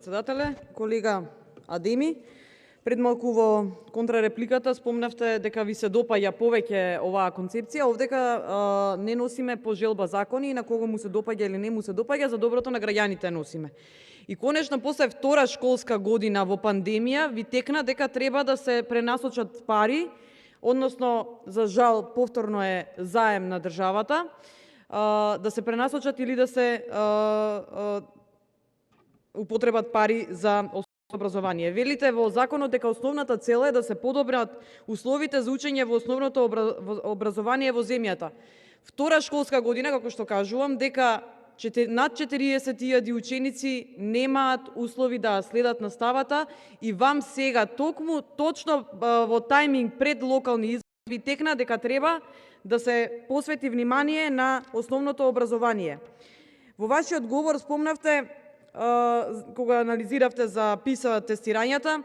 Председателе, колега Адеми, пред малку во контрарепликата спомнавте дека ви се допаѓа повеќе оваа концепција, овдека не носиме по желба закони и на кого му се допаѓа или не му се допаѓа, за доброто на граѓаните носиме. И конечно после втора школска година во пандемија ви текна дека треба да се пренасочат пари, односно за жал повторно е заем на државата, да се пренасочат или да се употребат пари за образование. Велите во законот дека основната цел е да се подобрат условите за учење во основното образование во земјата. Втора школска година, како што кажувам, дека над 40.000 ученици немаат услови да следат наставата и вам сега точно во тајминг пред локални избори текна дека треба да се посвети внимание на основното образование. Во вашиот говор спомнавте кога анализиравте за PISA тестирањата,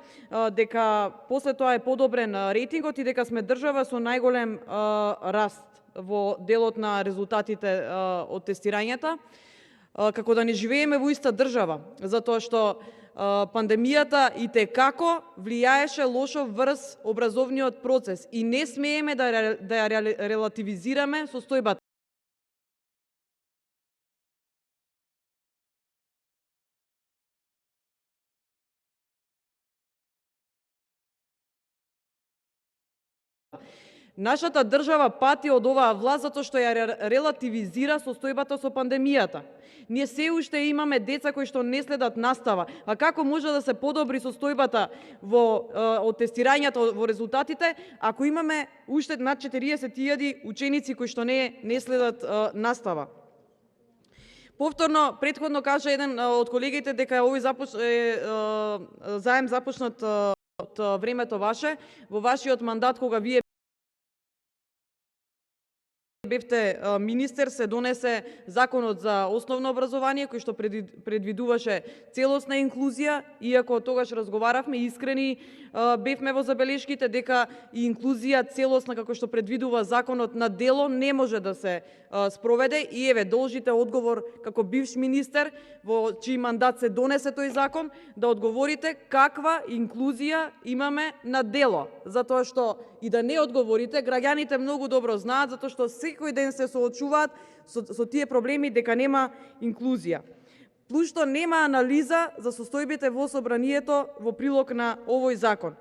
дека после тоа е подобрен рейтингот и дека сме држава со најголем раст во делот на резултатите од тестирањата, како да не живееме во иста држава, затоа што пандемијата итекако влијаеше лошо врз образовниот процес и не смееме да ја релативизираме состојбата. Нашата држава пати од оваа власт затоа што ја релативизира состојбата со пандемијата. Ние се уште имаме деца кои што не следат настава. А како може да се подобри состојбата од тестирањата во резултатите, ако имаме уште над 40.000 ученици кои што не следат настава? Повторно, претходно кажа еден од колегите дека овој заем започнат од времето ваше, во вашиот мандат кога вие бевте министер, се донесе законот за основно образование кој што предвидуваше целосна инклузија, иако тогаш разговаравме искрени бевме во забелешките дека и инклузија целосна како што предвидува законот на дело не може да се спроведе и еве должите одговор како бивш министер во чиј мандат се донесе тој закон да одговорите каква инклузија имаме на дело, затоа што и да не одговорите, граѓаните многу добро знаат затоа што секој ден се соочуваат со тие проблеми дека нема инклузија. Плюс што нема анализа за состојбите во собранието во прилог на овој закон.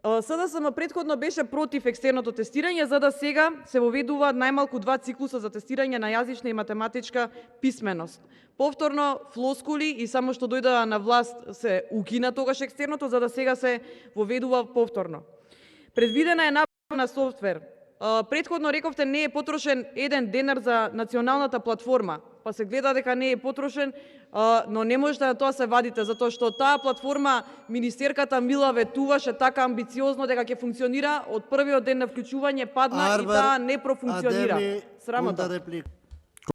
СДСМ претходно беше против екстерното тестирање, за да сега се воведуваат најмалку 2 циклуса за тестирање на јазична и математичка писменост. Повторно флоскули и само што дојдоа на власт се укина тогаш екстерното, за да сега се воведува повторно. Предвидена е набавка на софтвер. Претходно рековте не е потрошен 1 денар за националната платформа, па се гледа дека не е потрошен, но не можете на тоа се вадите, затоа што таа платформа министерката Мила ветуваше така амбициозно дека ќе функционира, од првиот ден на вклучување падна и таа не профункционира. Срамота.